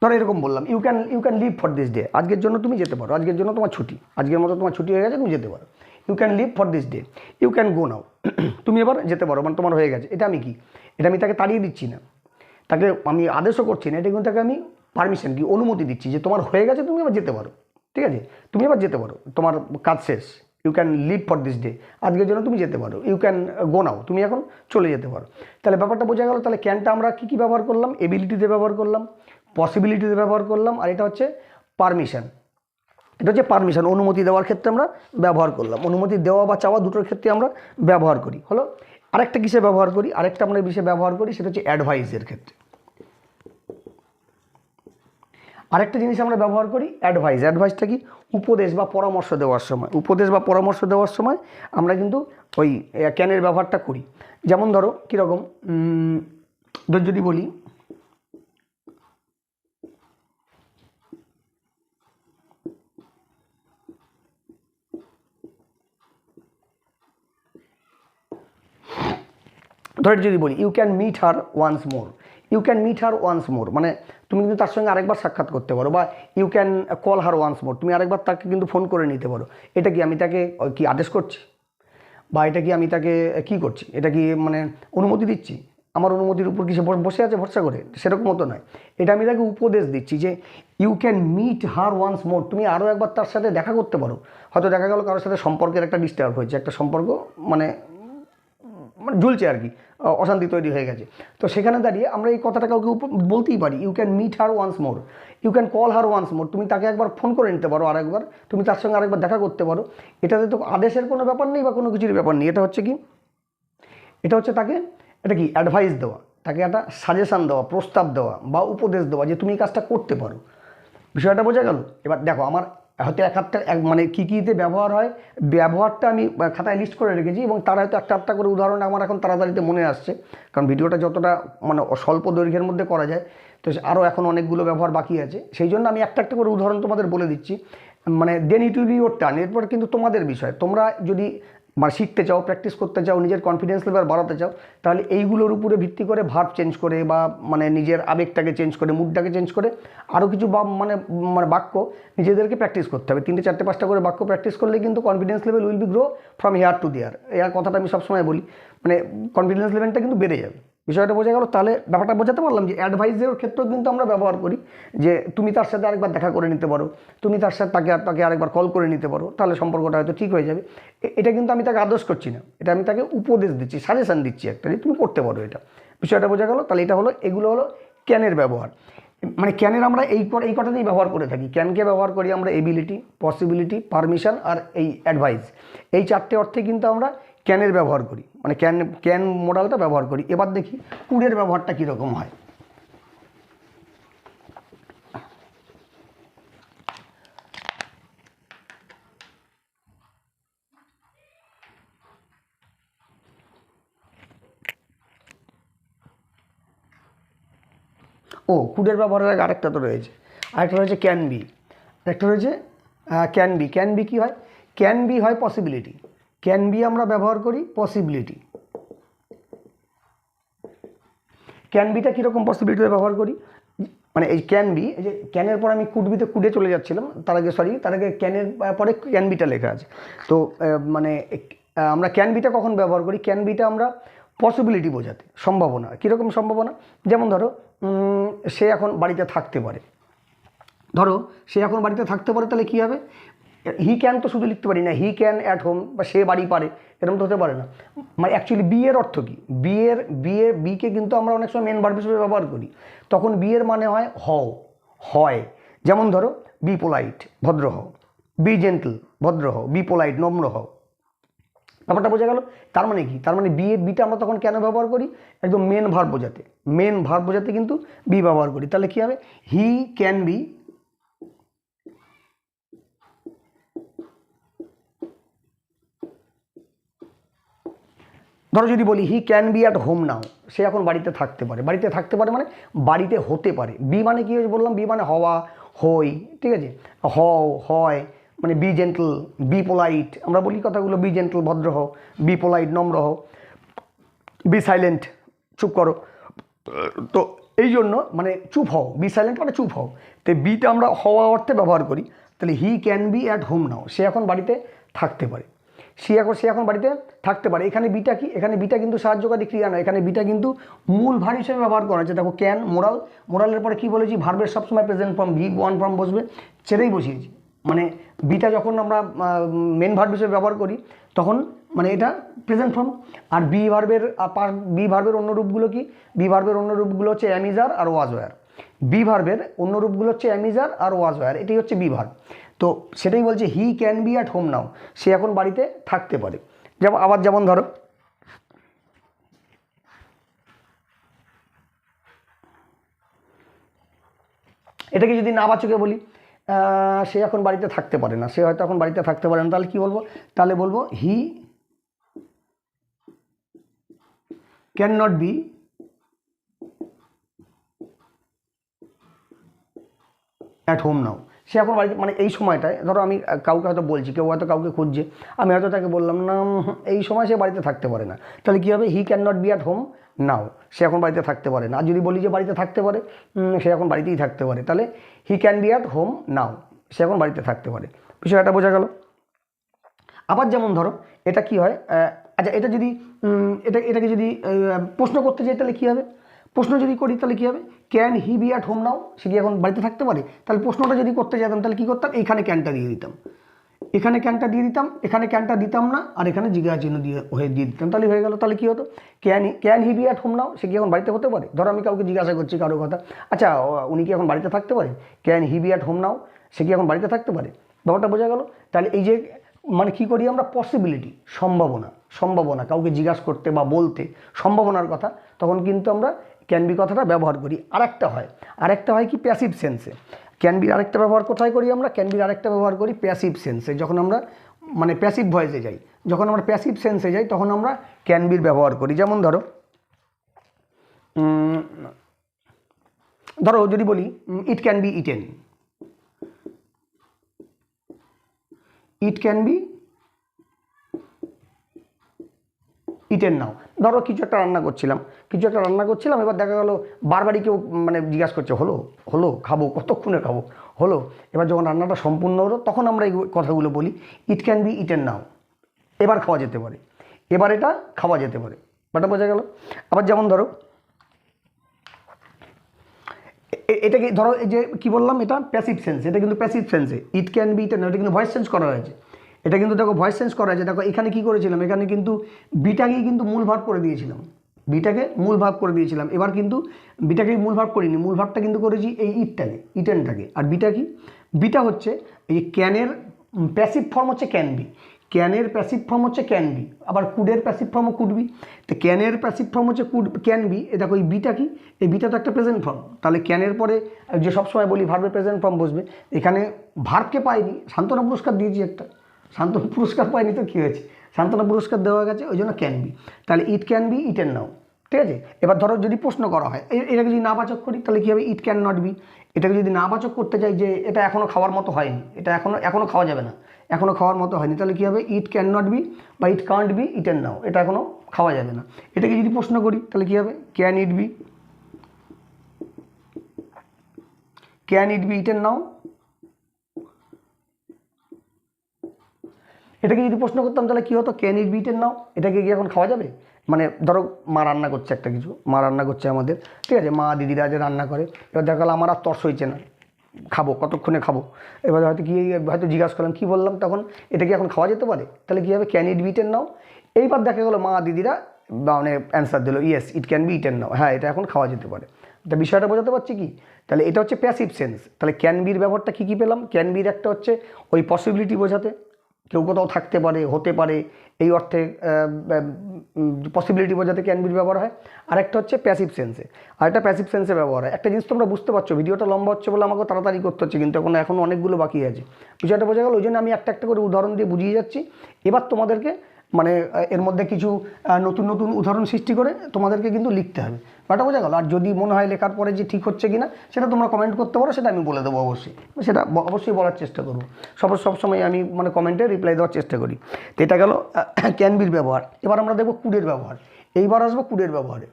ধরো এরকম বললাম, you can leave for this day, আজকের জন্য তুমি যেতে পারো, আজকের জন্য তোমার ছুটি, আজকের মতো তোমার ছুটি হয়ে গেছে, তুমি যেতে পারো। You can leave for this day, you can go now, তুমি এবার যেতে পারো, মানে তোমার হয়ে গেছে। এটা আমি কি? এটা আমি তাকে তাড়িয়ে দিচ্ছি না, তাকে আমি আদেশও করছি না, এটা কিন্তু তাকে আমি পারমিশন কি অনুমতি দিচ্ছি যে তোমার হয়ে গেছে, তুমি এবার যেতে পারো, ঠিক আছে, তুমি এবার যেতে পারো, তোমার কাজ শেষ। You can leave for this day, আজকের জন্য তুমি যেতে পারো। ইউ ক্যান গো নাও, তুমি এখন চলে যেতে পারো। তাহলে ব্যাপারটা বোঝা গেল। তাহলে ক্যানটা আমরা কী ব্যবহার করলাম? এবিলিটিতে ব্যবহার করলাম, পসিবিলিটিতে ব্যবহার করলাম, আর এটা হচ্ছে পারমিশন, এটা হচ্ছে পারমিশন, অনুমতি দেওয়ার ক্ষেত্রে আমরা ব্যবহার করলাম। অনুমতি দেওয়া বা চাওয়া দুটোর ক্ষেত্রে আমরা ব্যবহার করি। হলো আরেকটা কিসে ব্যবহার করি, আরেকটা আমরা বিষয়ে ব্যবহার করি, সেটা হচ্ছে অ্যাডভাইসের ক্ষেত্রে। আরেকটা জিনিস আমরা ব্যবহার করি অ্যাডভাইস। অ্যাডভাইসটা কি, উপদেশ বা পরামর্শ দেওয়ার সময়, উপদেশ বা পরামর্শ দেওয়ার সময় আমরা কিন্তু ওই ক্যানের ব্যবহারটা করি। যেমন ধরো কীরকম, যদি বলি যদি বলি you can meet her once more, you can meet her once more মানে তুমি কিন্তু তার সঙ্গে আরেকবার সাক্ষাৎ করতে পারো, বা you can call her once more, তুমি আরেকবার তাকে কিন্তু ফোন করে নিতে পারো। এটা কি আমি তাকে কি আদেশ করছি, বা এটা কি আমি তাকে কি করছি, এটা কি মানে অনুমতি দিচ্ছি, আমার অনুমতির উপর কি সে বসে আছে ভরসা করে, সেরকম মতো নয়। এটা আমি তাকে উপদেশ দিচ্ছি যে you can meet her once more, তুমি আরও একবার তার সাথে দেখা করতে পারো। হয়তো দেখা গেল কারোর সাথে সম্পর্কের একটা ডিস্টার্ব হয়েছে, একটা সম্পর্ক মানে ঝুলছে আর কি, অশান্তি তৈরি হয়ে গেছে। তো সেখানে দাঁড়িয়ে আমরা এই কথাটা কাউকে বলতেই পারি, you can meet her once more, you can call her once more, তুমি তাকে একবার ফোন করে নিতে পারো, আরেকবার তুমি তার সঙ্গে আরেকবার দেখা করতে পারো। এটাতে তো আদেশের কোনো ব্যাপার নেই বা কোনো কিছুর ব্যাপার নেই। এটা হচ্ছে কি, এটা হচ্ছে তাকে এটা কি অ্যাডভাইস দেওয়া, তাকে একটা সাজেশান দেওয়া, প্রস্তাব দেওয়া বা উপদেশ দেওয়া যে তুমি এই কাজটা করতে পারো। বিষয়টা বোঝা গেল? এবার দেখো আমার হয়তো একটা মানে কী কীতে ব্যবহার হয়, ব্যবহারটা আমি খাতায় লিস্ট করে রেখেছি, এবং তার হয়তো একটা করে উদাহরণ আমার এখন তাড়াতাড়িতে মনে আসছে, কারণ ভিডিওটা যতটা মানে স্বল্প দৈর্ঘ্যের মধ্যে করা যায়, তো আরও এখন অনেকগুলো ব্যবহার বাকি আছে, সেই জন্য আমি একটা করে উদাহরণ তোমাদের বলে দিচ্ছি। মানে then it will be your turn, এরপর কিন্তু তোমাদের বিষয়। তোমরা যদি মানে শিখতে চাও, প্র্যাকটিস করতে চাও, নিজের কনফিডেন্স লেভেল বাড়াতে চাও, তাহলে এইগুলোর উপরে ভিত্তি করে ভার্ব চেঞ্জ করে বা মানে নিজের আবেগটাকে চেঞ্জ করে, মুডটাকে চেঞ্জ করে আরও কিছু মানে মানে বাক্য নিজেদেরকে প্র্যাকটিস করতে হবে। 3টে 4টে 5টা করে বাক্য প্র্যাকটিস করলে কিন্তু confidence level will be grow from here to দেয়ার। এই কথাটা আমি সবসময় বলি, মানে কনফিডেন্স লেভেলটা কিন্তু বেড়ে যাবে। বিষয়টা বোঝা গেল? তাহলে ব্যাপারটা বোঝাতে পারলাম যে অ্যাডভাইসের ক্ষেত্রেও কিন্তু আমরা ব্যবহার করি, যে তুমি তার সাথে আরেকবার দেখা করে নিতে পারো, তুমি তার সাথে তাকে আরেকবার কল করে নিতে পারো, তাহলে সম্পর্কটা হয়তো ঠিক হয়ে যাবে। এটা কিন্তু আমি তাকে আদেশ করছি না, এটা আমি তাকে উপদেশ দিচ্ছি, সাজেশান দিচ্ছি একটা, যে তুমি করতে পারো এটা। বিষয়টা বোঝা গেল? তাহলে এটা হলো, এগুলো হলো ক্যানের ব্যবহার। মানে ক্যানের আমরা এই কটাতেই ব্যবহার করে থাকি। ক্যানকে ব্যবহার করি আমরা এবিলিটি, পসিবিলিটি, পারমিশন আর এই অ্যাডভাইস, এই 4টে অর্থে কিন্তু আমরা ক্যানের ব্যবহার করি, মানে ক্যান মডেলটা ব্যবহার করি। এবার দেখি কুডের ব্যবহারটা কীরকম হয়। কুডের ব্যবহারের আগে আরেকটা তো রয়েছে, আরেকটা রয়েছে ক্যান বি, আরেকটা রয়েছে ক্যান বি। ক্যান বি কী হয়? ক্যান বি হয় পসিবিলিটি। ক্যান বি আমরা ব্যবহার করি পসিবিলিটি। ক্যান বিটা কীরকম পসিবিলিটিতে ব্যবহার করি, মানে এই ক্যান বি, এই যে ক্যানের পর আমি কুডে চলে যাচ্ছিলাম, তার আগে ক্যানের পরে ক্যান বিটা লেখা আছে। তো মানে আমরা ক্যান বিটা কখন ব্যবহার করি? ক্যান বিটা আমরা পসিবিলিটি বোঝাতে, সম্ভাবনা। কীরকম সম্ভাবনা? যেমন ধরো সে এখন বাড়িতে থাকতে পারে, ধরো সে এখন বাড়িতে থাকতে পারে, তাহলে কী হবে? হি ক্যান তো শুধু লিখতে পারি না, হি ক্যান অ্যাট হোম, বা সে বাড়ি পারে, এরকম তো হতে পারে না। মানে অ্যাকচুয়ালি বি এর অর্থ কী? বিকে কিন্তু আমরা অনেক সময় মেন ভার্ব হিসেবে ব্যবহার করি, তখন বি এর মানে হয় হও, হয়। যেমন ধরো বি পোলাইট, ভদ্র হও, বি জেন্টল, ভদ্র হও, বি পোলাইট, নম্র হও। ব্যাপারটা বোঝা গেল? তার মানে কি? তার মানে বিটা আমরা তখন কেন ব্যবহার করি? একদম মেন ভার্ব বোঝাতে, মেন ভার্ব বোঝাতে কিন্তু বি ব্যবহার করি। তাহলে কী হবে? হি ক্যান বি, ধরো যদি বলি he can be at home now, সে এখন বাড়িতে থাকতে পারে। বাড়িতে থাকতে পারে মানে বাড়িতে হতে পারে। বি মানে কী হয়েছে বললাম? বি মানে হওয়া, হই, ঠিক আছে, হও, হয়, মানে বি জেন্টল, বি পোলাইট, আমরা বলি কথাগুলো, বি জেন্টল, ভদ্র হও, বি পোলাইট, নম্র হও, বি সাইলেন্ট, চুপ করো। তো এই জন্য মানে চুপ হও, বি সাইলেন্ট মানে চুপ হও। তো বিটা আমরা হওয়া অর্থে ব্যবহার করি। তাহলে he can be at home now, সে এখন বাড়িতে থাকতে পারে, সে এখন বাড়িতে থাকতে পারে। এখানে বিটা কি? এখানে বিটা কিন্তু সাহায্যকারী ক্রিয়া নয়, এখানে বিটা কিন্তু মূল ভার হিসেবে ব্যবহার করা হচ্ছে। দেখো ক্যান, মোরালের পরে কী বলেছি? ভার্বের সবসময় present form V one form বসবে, ছেড়েই বসিয়েছি। মানে বিটা যখন আমরা মেন ভার্ব হিসেবে ব্যবহার করি, তখন মানে এটা প্রেজেন্ট ফর্ম। আর বি ভার্বের অন্য রূপগুলো কি? বি ভার্বের অন্য রূপগুলো হচ্ছে অ্যামিজার আর ওয়াজ ওয়ার। বি ভার্বের অন্য রূপগুলো হচ্ছে অ্যামিজার আর ওয়াজ ওয়ার, এটাই হচ্ছে বি ভার্ব। তো তো সেটাই বলছে he can be at home now, সে এখন বাড়িতে থাকতে পারে। যেমন ধরো এটাকে যদি নাবাচকে বলি, সে এখন বাড়িতে থাকতে পারে না, সে হয়তো এখন বাড়িতে থাকতে পারে না, তাহলে কি বলবো? তাহলে বলবো he can not be at home now, সে এখন বাড়িতে, মানে এই সময়টায় ধরো আমি কাউকে হয়তো বলছি, কেউ হয়তো কাউকে খুঁজছে, আমি হয়তো তাকে বললাম না এই সময় সে বাড়িতে থাকতে পারে না, তাহলে কী হবে? He can not be at home now, সে এখন বাড়িতে থাকতে পারে না। আর যদি বলি যে বাড়িতে থাকতে পারে, সে এখন বাড়িতেই থাকতে পারে, তাহলে he can be at home now, সে এখন বাড়িতে থাকতে পারে। বিষয়টা বোঝা গেল? আবার যেমন ধরো এটা কি হয়, আচ্ছা এটা যদি এটাকে যদি প্রশ্ন করতে যাই তাহলে কী হবে? প্রশ্ন যদি করি তাহলে কী হবে? Can he be at home now, সে কি এখন বাড়িতে থাকতে পারে? তাহলে প্রশ্নটা যদি করতে যেতাম তাহলে কী করতাম? এখানে ক্যানটা দিয়ে দিতাম, এখানে ক্যানটা দিয়ে দিতাম, এখানে ক্যানটা দিতাম না, আর এখানে জিজ্ঞাসা চিহ্ন দিয়ে দিতাম, তাহলে হয়ে গেল। তাহলে কী হতো? Can he be at home now, সে কি এখন বাড়িতে হতে পারে? ধরো আমি কাউকে জিজ্ঞাসা করছি কারো কথা, আচ্ছা উনি কি এখন বাড়িতে থাকতে পারে? Can he be at home now, সে কি এখন বাড়িতে থাকতে পারে? ব্যাপারটা বোঝা গেল? তাহলে এই যে মানে কী করি আমরা? পসিবিলিটি, সম্ভাবনা কাউকে জিজ্ঞাসা করতে বা বলতে সম্ভাবনার কথা, তখন কিন্তু আমরা ক্যান বি কথাটা ব্যবহার করি। আরেকটা হয় কি? প্যাসিভ সেন্সে। ক্যান বির আরেকটা ব্যবহার কোথায় করি আমরা? ক্যান বির আরেকটা ব্যবহার করি প্যাসিভ সেন্সে, যখন আমরা মানে প্যাসিভ ভয়েসে যাই, যখন আমরা প্যাসিভ সেন্সে যাই তখন আমরা ক্যান বির ব্যবহার করি। যেমন ধরো যদি বলি it can be eaten, it can be eaten now. ধরো কিছু একটা রান্না করছিলাম, এবার দেখা গেল বারবারই কেউ মানে জিজ্ঞাসা করছে হলো খাবো, কতক্ষণে খাবো, হলো। এবার যখন রান্নাটা সম্পূর্ণ হলো তখন আমরা এই কথাগুলো বলি, ইট ক্যান বি ইটেন নাও, এবার খাওয়া যেতে পারে, এবার এটা খাওয়া যেতে পারে। ব্যাপারটা বোঝা গেল? আবার যেমন ধরো এটাকে ধরো এই যে কী বললাম, এটা প্যাসিভ সেন্স, এটা কিন্তু প্যাসিভ সেন্সে it can be eaten now, এটা কিন্তু ভয়েস চেঞ্জ করা হয়েছে, এটা কিন্তু দেখো ভয়েস চেঞ্জ করা হয়েছে। দেখো এখানে কী করেছিলাম, এখানে কিন্তু বিটাকেই কিন্তু মূল ভার্ব করে দিয়েছিলাম, এবার কিন্তু বিটাকেই মূল ভার্ব করিনি, মূল ভার্বটা কিন্তু করেছি এই ইটেনটাকে। আর বিটা হচ্ছে এই ক্যানের প্যাসিভ ফর্ম হচ্ছে ক্যান বি, ক্যানের প্যাসিভ ফর্ম হচ্ছে ক্যান বি, আবার কুডের প্যাসিভ ফর্মও কুড বি। তো ক্যানের প্যাসিভ ফর্ম হচ্ছে ক্যান বি, এ দেখো এই বিটা কি? এই বিটা তো একটা প্রেজেন্ট ফর্ম, তাহলে ক্যানের পরে যে সবসময় বলি ভার্বের প্রেজেন্ট ফর্ম বসবে, এখানে ভার্বকে পাইনি, সান্ত্বনা পুরস্কার দিয়েছি একটা, সান্ত্বনা পুরস্কার পাইনি তো কী হয়েছে? সান্ত্বনা পুরস্কার দেওয়া গেছে, ওই জন্য ক্যান বি। তাহলে ইট ক্যান বি ইটেন নাও, ঠিক আছে? এবার ধরো যদি প্রশ্ন করা হয়, এটাকে যদি নাবাচক করি তাহলে কী হবে? It can not be. এটাকে যদি নাবাচক করতে চাই যে এটা এখনও খাওয়ার মতো হয়নি, এটা এখনও খাওয়া যাবে না, এখনও খাওয়ার মতো হয়নি, তাহলে কী হবে? ইট ক্যান নট বি বা it can't be eaten now, এটা এখনও খাওয়া যাবে না। এটাকে যদি প্রশ্ন করি তাহলে কী হবে? ক্যান ইট বি ইটেন নাও। এটাকে যদি প্রশ্ন করতাম তাহলে কী হতো? ক্যান ইট বি ইটেন নাও, এটাকে কি এখন খাওয়া যাবে? মানে ধরো মা রান্না করছে একটা কিছু, মা রান্না করছে আমাদের, ঠিক আছে, মা দিদিরা যে রান্না করে, এবার দেখা গেলো আমার আর তর্স হয়েছে না, খাবো, কতক্ষণে খাবো, এবার হয়তো জিজ্ঞাসা করলাম কী বললাম, তখন এটা কি এখন খাওয়া যেতে পারে? তাহলে কী হবে? Can it be eaten now. এইবার দেখা গেলো মা দিদিরা মানে অ্যান্সার দিল yes it can be eaten now, হ্যাঁ এটা এখন খাওয়া যেতে পারে। তা বিষয়টা বোঝাতে পারছি কি? তাহলে এটা হচ্ছে প্যাসিভ সেন্স। তাহলে ক্যান বির ব্যবহারটা কী পেলাম? ক্যান বির একটা হচ্ছে ওই পসিবিলিটি বোঝাতে, কেউ কোথাও থাকতে পারে, হতে পারে, এই অর্থে পসিবিলিটি বোঝাতে ক্যান বির ব্যবহার হয়। আরেকটা হচ্ছে প্যাসিভ সেন্সে, আর একটা প্যাসিভ সেন্সে ব্যবহার হয়। একটা জিনিস তোমরা বুঝতে পারছো, ভিডিওটা লম্বা হচ্ছে বলে আমাকে তাড়াতাড়ি করতে হচ্ছে, কিন্তু এখনও অনেকগুলো বাকি আছে। বিষয়টা বোঝা গেল? ওই জন্য আমি একটা করে উদাহরণ দিয়ে বুঝিয়ে যাচ্ছি। এবার তোমাদেরকে মানে এর মধ্যে কিছু নতুন উদাহরণ সৃষ্টি করে তোমাদেরকে কিন্তু লিখতে হবে। ব্যাপারটা বোঝা গেল? আর যদি মনে হয় লেখার পরে যে ঠিক হচ্ছে কিনা সেটা তোমরা কমেন্ট করতে পারো, সেটা আমি বলে দেবো অবশ্যই, সেটা অবশ্যই বলার চেষ্টা করবো। সবসময় আমি মানে কমেন্টে রিপ্লাই দেওয়ার চেষ্টা করি। তো এটা গেল ক্যান বির ব্যবহার। এবার আমরা দেখবো কুডের ব্যবহার। এইবার আসবো কুডের ব্যবহারে।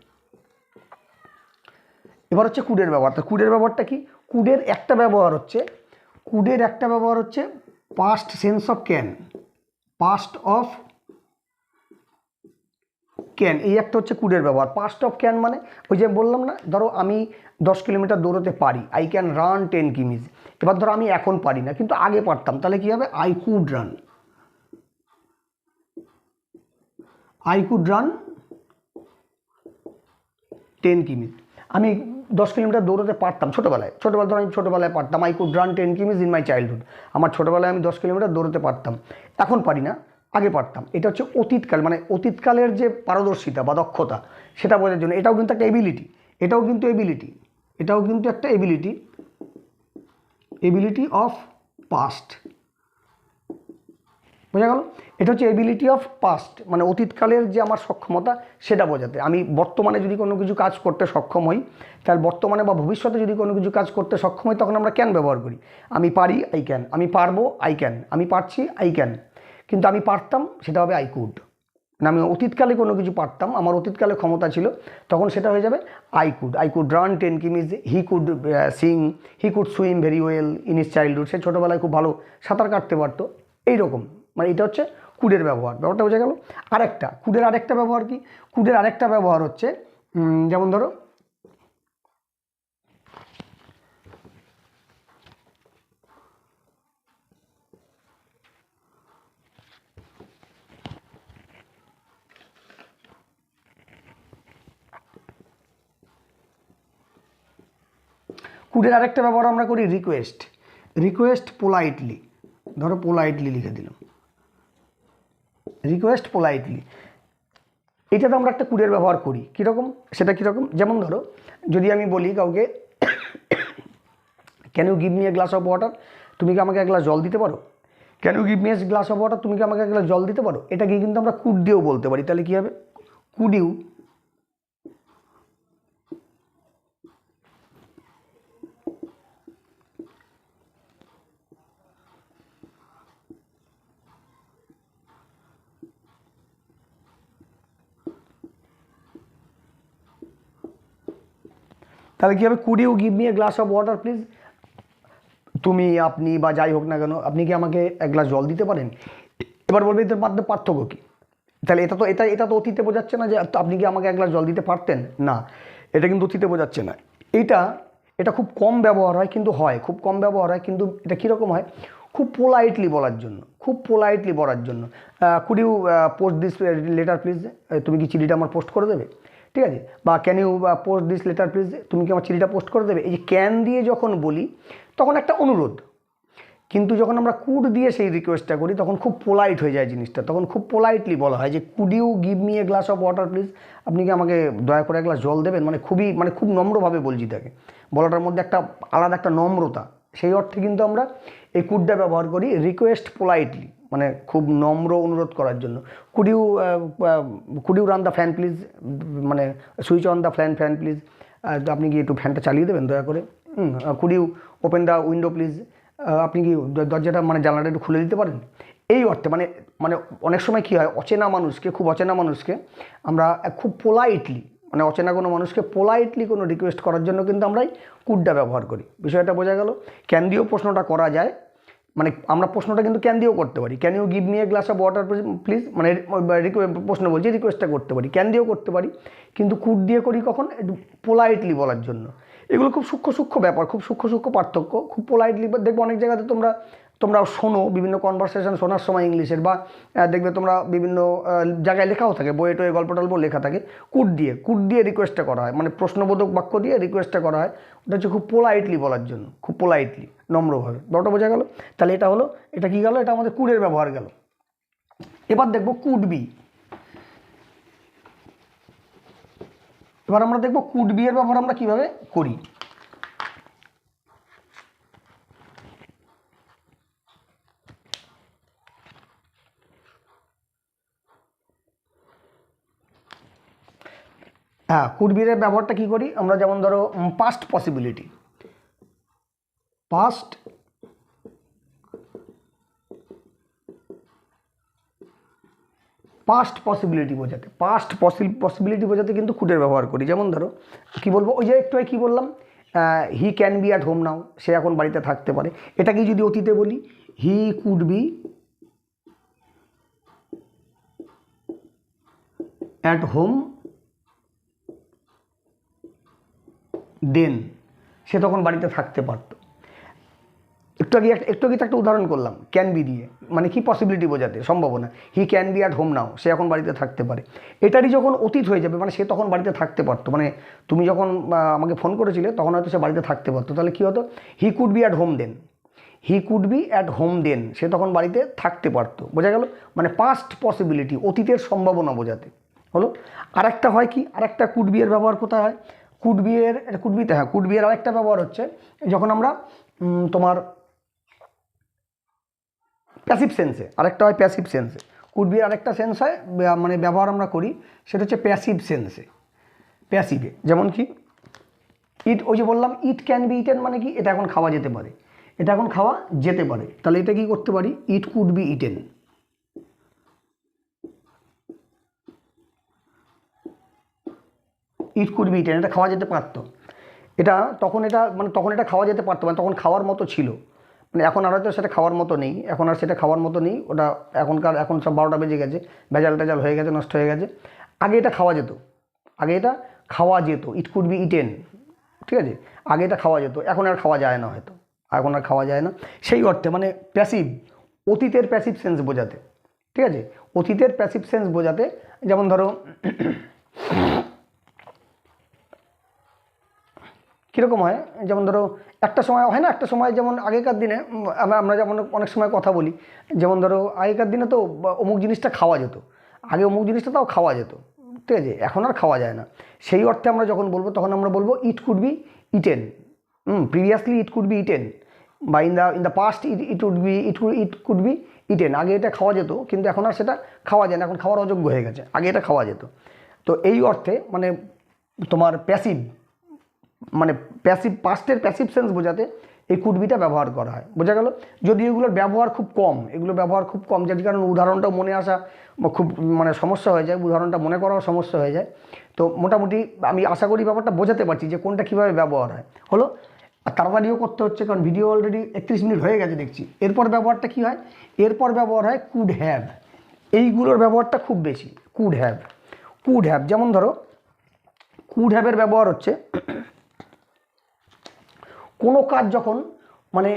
এবার হচ্ছে কুডের ব্যবহার। তো কুডের ব্যবহারটা কি? কুডের একটা ব্যবহার হচ্ছে past sense of can, past of can, এই একটা হচ্ছে কুডের ব্যবহার। পাস্ট অফ ক্যান মানে ওই যে বললাম না, ধরো আমি 10 কিলোমিটার দৌড়তে পারি, আই ক্যান রান 10 কিমিজ। এবার ধরো আমি এখন পারি না কিন্তু আগে পারতাম, তাহলে কী হবে? I could run 10 কিমিজ। আমি 10 কিলোমিটার দৌড়াতে পারতাম ছোটোবেলায়, ধরো আমি ছোটোবেলায় পারতাম, আই কুড রান 10 কিমি ইন মাই চাইল্ডহুড। আমার ছোটোবেলায় আমি 10 কিলোমিটার দৌড়াতে পারতাম, এখন পারি না, আগে পারতাম। এটা হচ্ছে অতীতকাল, মানে অতীতকালের যে পারদর্শিতা বা দক্ষতা সেটা বোঝার জন্য। এটাও কিন্তু একটা এবিলিটি, এটাও কিন্তু একটা এবিলিটি অফ পাস্ট। বোঝা গেল? এটা হচ্ছে এবিলিটি অফ পাস্ট, মানে অতীতকালের যে আমার সক্ষমতা সেটা বোঝাতে। আমি বর্তমানে যদি কোনো কিছু কাজ করতে সক্ষম হই, তাহলে বর্তমানে বা ভবিষ্যতে যদি কোনো কিছু কাজ করতে সক্ষম হই, তখন আমরা ক্যান ব্যবহার করি। আমি পারি, আই ক্যান। আমি পারবো, আই ক্যান। আমি পারছি, আই ক্যান। কিন্তু আমি পারতাম, সেটা হবে আই কুড। না, আমি অতীতকালে কোনো কিছু পারতাম, আমার অতীতকালে ক্ষমতা ছিল, তখন সেটা হয়ে যাবে I could run 10 kms, he could sing, he could swim very well in his childhood. সে ছোটোবেলায় খুব ভালো সাঁতার কাটতে পারতো। এইরকম, মানে এটা হচ্ছে কুডের ব্যাপারটা বোঝা গেল। কুডের আরেকটা ব্যবহার কি? কুডের আরেকটা ব্যবহার হচ্ছে, যেমন ধরো কুডের আরেকটা ব্যবহার আমরা করি রিকোয়েস্ট পোলাইটলি। ধরো পোলাইটলি লিখে দিলাম, রিকোয়েস্ট পোলাইটলি। এটাতে আমরা একটা কুডের ব্যবহার করি। কীরকম? সেটা কীরকম? যেমন ধরো, যদি আমি বলি কাউকে, can you give me a glass of water, তুমি কি আমাকে এক গ্লাস জল দিতে পারো? Can you give me a glass of water, তুমি কি আমাকে এক গ্লাস জল দিতে পারো? এটাকে কিন্তু আমরা কুড দিয়েও বলতে পারি। তাহলে কী হবে? Could you. তাহলে কী হবে? Could you give me a glass of water please. তুমি, আপনি বা যাই হোক না কেন, আপনি কি আমাকে এক গ্লাস জল দিতে পারেন? এবার বলবে এদের মধ্যে পার্থক্য কী? তাহলে এটা তো অতীতে বোঝাচ্ছে না যে আপনি কি আমাকে এক গ্লাস জল দিতে পারতেন, না, এটা কিন্তু অতীতে বোঝাচ্ছে না। এটা খুব কম ব্যবহার হয়, কিন্তু হয়, খুব কম ব্যবহার হয়, কিন্তু এটা কীরকম হয়? খুব পোলাইটলি বলার জন্য। Could you post this letter please, তুমি কি চিঠিটা আমার পোস্ট করে দেবে? ঠিক আছে? বা can you post this letter please, তুমি কি আমার চিঠিটা পোস্ট করে দেবে? এই যে ক্যান দিয়ে যখন বলি, তখন একটা অনুরোধ। কিন্তু যখন আমরা কুড দিয়ে সেই রিকোয়েস্টটা করি, তখন খুব পোলাইট হয়ে যায় জিনিসটা, তখন খুব পোলাইটলি বলা হয় যে could you give me a glass of water please, আপনি কি আমাকে দয়া করে এক গ্লাস জল দেবেন? মানে খুব নম্রভাবে বলছি তাকে, বলাটার মধ্যে একটা আলাদা একটা নম্রতা। সেই অর্থে কিন্তু আমরা এই কুডটা ব্যবহার করি রিকোয়েস্ট পোলাইটলি, মানে খুব নম্র অনুরোধ করার জন্য। Could you run the fan please, মানে switch on the fan please, আপনি কি একটু ফ্যানটা চালিয়ে দেবেন দয়া করে? Could you open the window please, আপনি কি দরজাটা, মানে জানলাটা একটু খুলে দিতে পারেন? এই অর্থে, মানে মানে অনেক সময় কী হয়, খুব অচেনা মানুষকে আমরা খুব পোলাইটলি, মানে অচেনা কোনো মানুষকে পোলাইটলি কোনো রিকোয়েস্ট করার জন্য কিন্তু আমরা এই কুডটা ব্যবহার করি। বিষয়টা বোঝা গেল? ক্যান দিয়েও প্রশ্নটা করা যায়, মানে আমরা প্রশ্নটা কিন্তু ক্যান দিয়েও করতে পারি। Can you give me a glass of water please, মানে প্রশ্ন বলছি, রিকোয়েস্টটা করতে পারি, ক্যান দিয়েও করতে পারি, কিন্তু কুড দিয়ে করি কখন? একটু পোলাইটলি বলার জন্য। এগুলো খুব সূক্ষ্ম ব্যাপার, খুব সূক্ষ্ম পার্থক্য। খুব পোলাইটলি দেখবো অনেক জায়গাতে তোমরা শোনো, বিভিন্ন কনভারসেশন শোনার সময় ইংলিশের, বা দেখবে তোমরা বিভিন্ন জায়গায় লেখাও থাকে, বইয়ে টয়ে গল্প টল্প লেখা থাকে, কুড দিয়ে রিকোয়েস্টটা করা হয়, মানে প্রশ্নবোধক বাক্য দিয়ে রিকোয়েস্টটা করা হয়। ওটা হচ্ছে খুব পোলাইটলি বলার জন্য, খুব পোলাইটলি, নম্রভাবে। ব্যাপারটা বোঝা গেল? তাহলে এটা কি গেল? এটা আমাদের কুডের ব্যবহার গেল। এবার দেখবো কুড বি। এবার আমরা দেখবো কুড বি এর ব্যবহার আমরা কিভাবে করি। হ্যাঁ, কুড বি এর ব্যবহারটা কী করি আমরা? যেমন ধরো পাস্ট পসিবিলিটি, পাস্ট পসিবিলিটি বোঝাতে কিন্তু কুডের ব্যবহার করি। যেমন ধরো কি বলবো, ওই যে একটু কি বললাম, he can be at home now, সে এখন বাড়িতে থাকতে পারে। এটাকেই যদি অতীতে বলি, he could be at home then, সে তখন বাড়িতে থাকতে পারত। একটু আগে তো একটা উদাহরণ করলাম ক্যান বি দিয়ে, মানে কি পসিবিলিটি বোঝাতে, সম্ভাবনা। He can be at home now, সে এখন বাড়িতে থাকতে পারে। এটারই যখন অতীত হয়ে যাবে, মানে সে তখন বাড়িতে থাকতে পারতো, মানে তুমি যখন আমাকে ফোন করেছিলে তখন হয়তো সে বাড়িতে থাকতে পারতো, তাহলে কী হতো, he could be at home then, he could be at home then, সে তখন বাড়িতে থাকতে পারতো, বোঝা গেল, মানে পাস্ট পসিবিলিটি, অতীতের সম্ভাবনা বোঝাতে হলো। আরেকটা হয় কি, আরেকটা কুড বি এর ব্যবহার কোথায় হয়, কুড বি এর, কুড বি এর আরেকটা ব্যবহার হচ্ছে যখন আমরা তোমার প্যাসিভ সেন্সে, আরেকটা হয় প্যাসিভ সেন্সে, কুড বি আরেকটা সেন্স হয়, মানে ব্যবহার আমরা করি, সেটা হচ্ছে প্যাসিভ সেন্সে, প্যাসিভে। যেমন কি ইট, ওই যে বললাম ইট ক্যান বি ইটেন, মানে কি এটা এখন খাওয়া যেতে পারে, এটা এখন খাওয়া যেতে পারে, তাহলে এটা কি করতে পারি, ইট could be eaten. It could be eaten, এটা খাওয়া যেতে পারতো, এটা তখন, এটা মানে তখন এটা খাওয়া যেতে পারতো, মানে তখন খাওয়ার মতো ছিল, মানে এখন আর হয়তো সেটা খাওয়ার মতো নেই, এখন আর সেটা খাওয়ার মতো নেই, ওটা এখন সব 12টা বেজে গেছে, ভেজাল টেজাল হয়ে গেছে, নষ্ট হয়ে গেছে। আগে এটা খাওয়া যেত, আগে এটা খাওয়া যেত, ইট কুড বি ইটেন, ঠিক আছে, আগে এটা খাওয়া যেত, এখন আর খাওয়া যায় না, হয়তো এখন আর খাওয়া যায় না, সেই অর্থে মানে প্যাসিভ, অতীতের প্যাসিভ সেন্স বোঝাতে, ঠিক আছে, অতীতের প্যাসিভ সেন্স বোঝাতে। যেমন ধরো কীরকম হয়, যেমন ধরো একটা সময় হয় না, একটা সময় যেমন আগেকার দিনে আমরা যেমন অনেক সময় কথা বলি, যেমন ধরো আগেকার দিনে তো অমুক জিনিসটা খাওয়া যেত, আগে অমুক জিনিসটা তাও খাওয়া যেত, ঠিক আছে, এখন আর খাওয়া যায় না, সেই অর্থে আমরা যখন বলবো তখন আমরা বলবো it could be eaten, previously it could be eaten, বা in the past it could be eaten, আগে এটা খাওয়া যেত কিন্তু এখন আর সেটা খাওয়া যায় না, এখন খাওয়ার অযোগ্য হয়ে গেছে, আগে এটা খাওয়া যেত। তো এই অর্থে মানে তোমার প্যাসিভ, মানে প্যাসিভ, পাস্টের প্যাসিভ সেন্স বোঝাতে এই কুডবিটা ব্যবহার করা হয়, বোঝা গেল। যদি এগুলোর ব্যবহার খুব কম, এগুলো ব্যবহার খুব কম, যার কারণে উদাহরণটাও মনে আসা খুব মানে সমস্যা হয়ে যায়, উদাহরণটা মনে করাও সমস্যা হয়ে যায়। তো মোটামুটি আমি আশা করি ব্যাপারটা বোঝাতে পারছি যে কোনটা কীভাবে ব্যবহার হয়, হলো। আর তাড়াতাড়িও করতে হচ্ছে কারণ ভিডিও অলরেডি 31 মিনিট হয়ে গেছে দেখছি। এরপর ব্যবহারটা কী হয়, এরপর ব্যবহার হয় কুড হ্যাভ, এইগুলোর ব্যবহারটা খুব বেশি, কুড হ্যাভ, কুড হ্যাভ। যেমন ধরো কুড হ্যাভের ব্যবহার হচ্ছে কোনো কাজ যখন মানে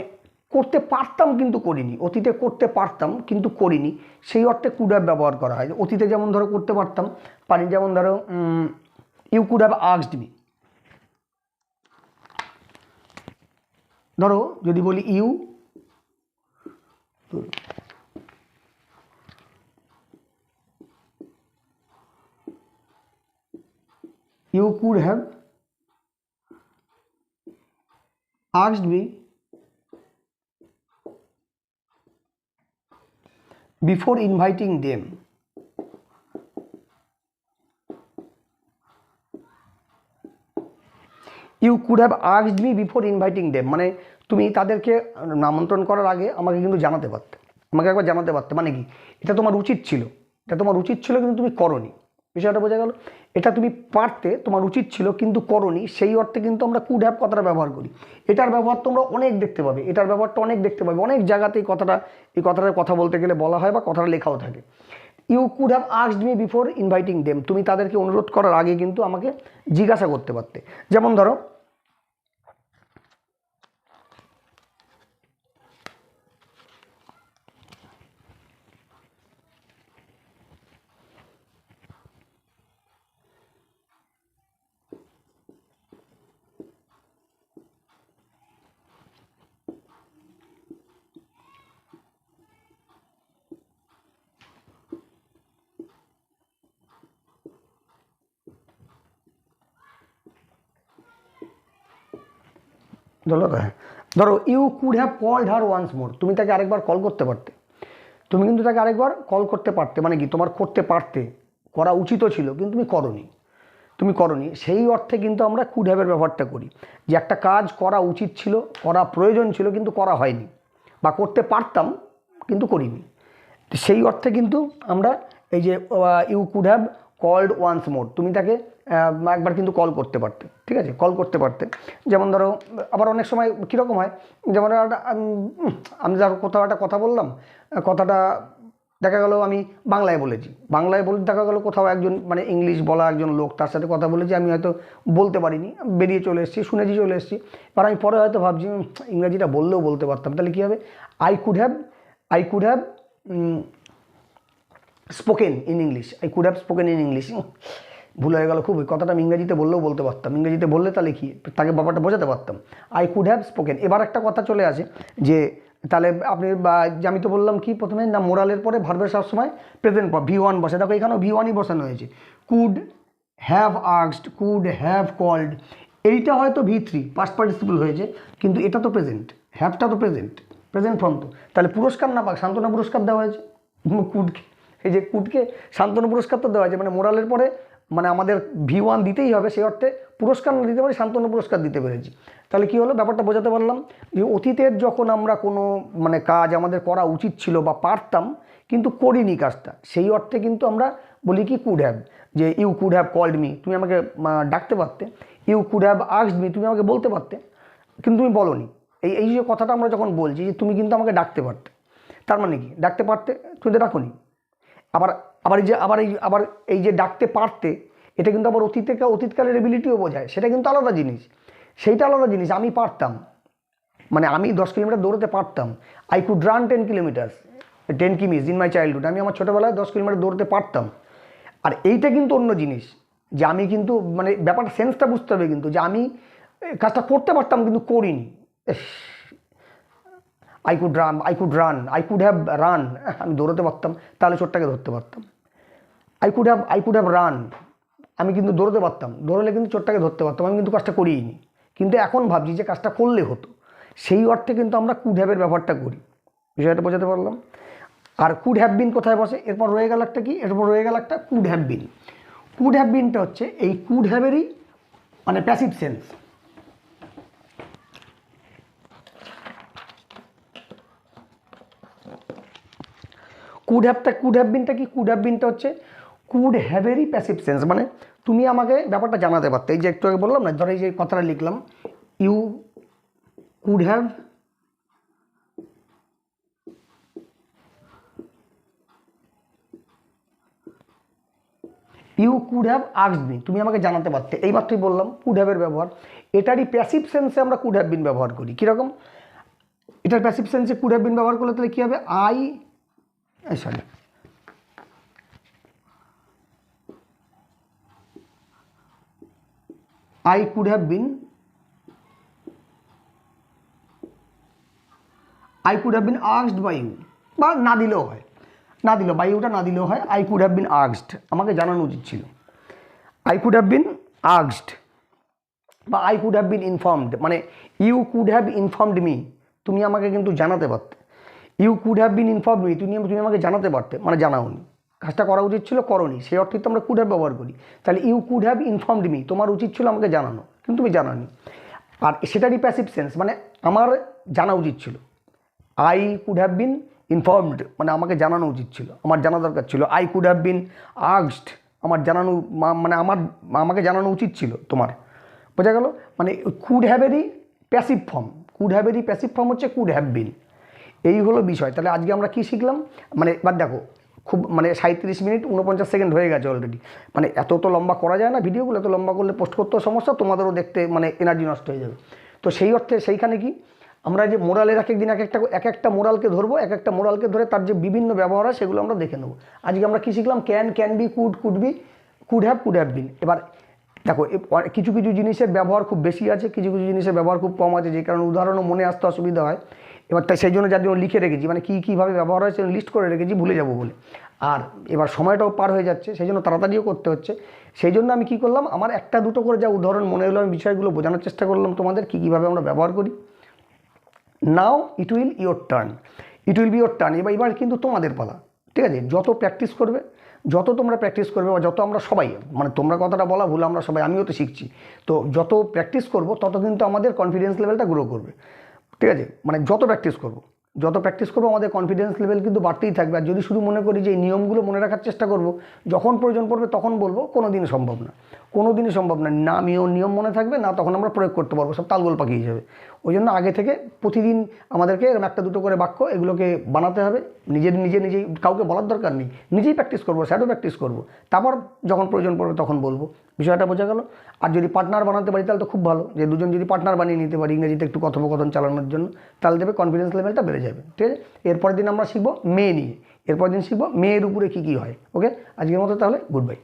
করতে পারতাম কিন্তু করিনি, অতীতে করতে পারতাম কিন্তু করিনি, সেই অর্থে কুড হ্যাভ ব্যবহার করা হয়। অতীতে যেমন ধরো করতে পারতাম পারি, যেমন ধরো you could have asked me, ধরো যদি বলি you could have asked me before inviting them, you could have asked me before inviting them, মানে তুমি তাদেরকে আমন্ত্রণ করার আগে আমাকে কিন্তু জানাতে পারতে, আমাকে একবার জানাতে পারতে, মানে কি এটা তোমার উচিত ছিল, এটা তোমার উচিত ছিল কিন্তু তুমি করোনি, বিষয়টা বোঝা গেল। এটা তুমি পারতে, তোমার উচিত ছিল কিন্তু করোনি, সেই অর্থে কিন্তু আমরা কুড হ্যাভ কথাটা ব্যবহার করি। এটার ব্যবহার তোমরা অনেক দেখতে পাবে, এটার ব্যবহারটা অনেক দেখতে পাবে, অনেক জায়গাতে এই কথাটার কথা বলতে গেলে বলা হয় বা কথাটা লেখাও থাকে। You could have asked me before inviting them, তুমি তাদেরকে অনুরোধ করার আগে কিন্তু আমাকে জিজ্ঞাসা করতে পারতে। যেমন ধরো ধরো you could have called her once more, তুমি তাকে আরেকবার কল করতে পারতে, তুমি কিন্তু তাকে আরেকবার কল করতে পারতে, মানে কি তোমার করতে পারতে, করা উচিতও ছিল কিন্তু তুমি করনি, সেই অর্থে কিন্তু আমরা কুড হ্যাভের ব্যবহারটা করি, যে একটা কাজ করা উচিত ছিল, করা প্রয়োজন ছিল কিন্তু করা হয়নি, বা করতে পারতাম কিন্তু করিনি, সেই অর্থে কিন্তু আমরা এই যে you could have called once more, তুমি তাকে একবার কিন্তু কল করতে পারতে, ঠিক আছে, কল করতে পারতে। যেমন ধরো আবার অনেক সময় কীরকম হয়, যেমন আমি ধরো কোথাও একটা কথা বললাম, কথাটা দেখা গেল আমি বাংলায় বলেছি, বাংলায় বলে দেখা গেল কোথাও একজন মানে ইংলিশ বলা একজন লোক তার সাথে কথা বলেছি, আমি হয়তো বলতে পারিনি, বেরিয়ে চলে এসেছি, শুনেছি চলে এসেছি, এবার আমি পরে হয়তো ভাবছি ইংরাজিটা বললেও বলতে পারতাম, তাহলে কী হবে, I could have spoken in English, I could have spoken in English, ভুল হয়ে গেল খুব, কথাটা আমি ইংরেজিতে বললেও বলতে পারতাম, ইংরেজিতে বললে তাহলে কি তাকে ব্যাপারটা বোঝাতে পারতাম, আই কুড হ্যাভ স্পোকেন। এবার একটা কথা চলে আসে যে তাহলে আপনি যে আমি তো বললাম কি প্রথমে না, মোরালের পরে ভার্বের সবসময় প্রেজেন্ট V1 বসে, দেখো এখানেও V1ই বসানো হয়েছে, could have asked, could have called, এইটা হয়তো V3 পাস্ট পার্টিসিপল হয়েছে, কিন্তু এটা তো প্রেজেন্ট, হ্যাভটা তো প্রেজেন্ট ফর্ম, তো তাহলে পুরস্কার না পাক সান্ত্বনা পুরস্কার দেওয়া হয়েছে কুডকে, এই যে কুডকে সান্ত্বনা পুরস্কার তো দেওয়া হয়েছে, মানে মোরালের পরে মানে আমাদের V1 দিতেই হবে, সেই অর্থে পুরস্কার না দিতে পারি সান্ত্বনা পুরস্কার দিতে পেরেছি। তাহলে কী হলো, ব্যাপারটা বোঝাতে পারলাম যে অতীতের যখন আমরা কোনো মানে কাজ আমাদের করা উচিত ছিল বা পারতাম কিন্তু করিনি কাজটা, সেই অর্থে কিন্তু আমরা বলি কি কুড হ্যাভ, যে you could have called me, তুমি আমাকে ডাকতে পারতে, you could have asked me, তুমি আমাকে বলতে পারতে কিন্তু তুমি বলোনি, এই যে কথাটা আমরা যখন বলছি যে তুমি কিন্তু আমাকে ডাকতে পারতে, তার মানে কি ডাকতে পারতে, তুমি তো ডাকোনি। আবার আবার এই যে ডাকতে পারতে, এটা কিন্তু আবার অতীতকালের এবিলিটিও বোঝায়, সেটা কিন্তু আলাদা জিনিস, সেইটা আলাদা জিনিস। আমি পারতাম মানে আমি 10 কিলোমিটার দৌড়াতে পারতাম, I could run 10 kilometres 10 kms in my childhood, আমি আমার ছোটোবেলায় 10 কিলোমিটার দৌড়াতে পারতাম। আর এইটা কিন্তু অন্য জিনিস, যে আমি কিন্তু মানে ব্যাপারটা সেন্সটা বুঝতে হবে কিন্তু, যে আমি কাজটা করতে পারতাম কিন্তু করিনি। আই কুড হ্যাভ রান, আমি দৌড়াতে পারতাম, তাহলে চোরটাকে ধরতে পারতাম। আই কুড হ্যাভ রান, আমি কিন্তু দৌড়াতে পারতাম, দৌড়ালে কিন্তু চোরটাকে ধরতে পারতাম, আমি কিন্তু কাজটা করিনি, কিন্তু এখন ভাবছি যে কাজটা করলে হতো, সেই অর্থে কিন্তু আমরা কুড হ্যাভের ব্যবহারটা করি, বিষয়টা বোঝাতে পারলাম। আর কুড হ্যাভ বিন কোথায় বসে, এরপর রয়ে গেল একটা কি, এরপর রয়ে গেল একটা could have been. Could have বিনটা হচ্ছে এই কুড হ্যাভেরই মানে প্যাসিভ সেন্স। কুড হ্যাভ বিনটা কি, কুড হ্যাভ বিনটা হচ্ছে কুড হ্যাভেরই প্যাসিভ সেন্স, মানে তুমি আমাকে ব্যাপারটা জানাতে পারতে, এই যে একটু আগে বললাম না, ধরো এই যে কথাটা লিখলাম, you could have asked me, তুমি আমাকে জানাতে পারতে, এই মাত্রই বললাম কুড হ্যাভের ব্যবহার, এটারই প্যাসিভ সেন্সে আমরা কুড হ্যাভ বিন ব্যবহার করি। কীরকম, এটার প্যাসিভ সেন্সে কুড হ্যাভ বিন ব্যবহার করলে তাহলে কী হবে, I could have been asked by you, বা না দিলেও হয়, না দিলেও বাই ইউটা না দিলেও হয়, I could have been asked, আমাকে জানানো উচিত ছিল, I could have been asked বা I could have been informed, মানে you could have informed me, তুমি আমাকে কিন্তু জানাতে পারতে, you could have been informed me, তুমি আমাকে জানাতে পারতে, মানে জানাওনি, কাজটা করা উচিত ছিল করনি, সেই অর্থে তো আমরা কুড হ্যাভ ব্যবহার করি। তাহলে you could have informed me, তোমার উচিত ছিল আমাকে জানানো কিন্তু তুমি জানানি, আর সেটারই প্যাসিভ সেন্স, মানে আমার জানা উচিত ছিল, I could have been informed, মানে আমাকে জানানো উচিত ছিল, আমার জানা দরকার ছিল, I could have bin asked, আমার জানানো মানে আমাকে জানানো উচিত ছিল তোমার, বোঝা গেল, মানে কুড হ্যাভেরই প্যাসিভ ফর্ম হচ্ছে কুড হ্যাভ বিন, এই হলো বিষয়। তাহলে আজকে আমরা কি শিখলাম, মানে এবার দেখো খুব মানে 37 মিনিট 49 সেকেন্ড হয়ে গেছে অলরেডি, মানে এত তো লম্বা করা যায় না ভিডিওগুলো, এত লম্বা করলে পোস্ট করতেও সমস্যা, তোমাদেরও দেখতে মানে এনার্জি নষ্ট হয়ে যাবে। তো সেই অর্থে সেইখানে কি আমরা যে মোরালের এক একদিন এক একটা মোরালকে ধরবো, এক একটা মোরালকে ধরে তার যে বিভিন্ন ব্যবহার হয় সেগুলো আমরা দেখে নেবো। আজকে আমরা কী শিখলাম, can be, could be, could have বিন। এবার দেখো কিছু কিছু জিনিসের ব্যবহার খুব বেশি আছে, কিছু কিছু জিনিসের ব্যবহার খুব কম আছে, যে কারণে উদাহরণও মনে আসতে অসুবিধা হয়। এবার তাই সেই জন্য যার জন্য লিখে রেখেছি, মানে কীভাবে ব্যবহার হয় সেটা লিস্ট করে রেখেছি, ভুলে যাবো বলে। আর এবার সময়টাও পার হয়ে যাচ্ছে, সেই জন্য তাড়াতাড়িও করতে হচ্ছে। সেই জন্য আমি কী করলাম, আমার একটা দুটো করে যা উদাহরণ মনে হলো আমি বিষয়গুলো বোঝানোর চেষ্টা করলাম তোমাদের, কীভাবে আমরা ব্যবহার করি। Now it will be your turn, এবার কিন্তু তোমাদের পালা, ঠিক আছে। যত তোমরা প্র্যাকটিস করবে বা যত আমরা সবাই, মানে তোমরা কথাটা বলা ভুল, আমরা সবাই, আমিও তো শিখছি, তো যত প্র্যাকটিস করব তত কিন্তু আমাদের কনফিডেন্স লেভেলটা গ্রো করবে, ঠিক আছে। মানে যত প্র্যাকটিস করবো আমাদের কনফিডেন্স লেভেল কিন্তু বাড়তেই থাকবে। আর যদি শুধু মনে করি যে এই নিয়মগুলো মনে রাখার চেষ্টা করব, যখন প্রয়োজন পড়বে তখন বলবো, কোনো দিন সম্ভব না। কোনো দিনই সম্ভব না, না নিয়ম মনে থাকবে, না তখন আমরা প্রয়োগ করতে পারবো, সব তালগোল পাকিয়ে যাবে। ওই জন্য আগে থেকে প্রতিদিন আমাদেরকে এরকম একটা দুটো করে বাক্য এগুলোকে বানাতে হবে, নিজেই কাউকে বলার দরকার নেই, নিজেই প্র্যাকটিস করবো, শ্যাডো প্র্যাকটিস করবো, তারপর যখন প্রয়োজন পড়বে তখন বলবো। বিষয়টা বোঝা গেল? আর যদি পার্টনার বানাতে পারি তাহলে তো খুব ভালো, যে দুজন যদি পার্টনার বানিয়ে নিতে পারি ইংরেজিতে একটু কথোপকথন চালানোর জন্য, তাহলে দেবে কনফিডেন্স লেভেলটা বেড়ে যাবে। ঠিক আছে, এরপরের দিন আমরা শিখবো মেয়ে নিয়ে, এরপরের দিন শিখবো মেয়ের উপরে কী কী হয়। ওকে, আজকের মতো তাহলে গুড বাই।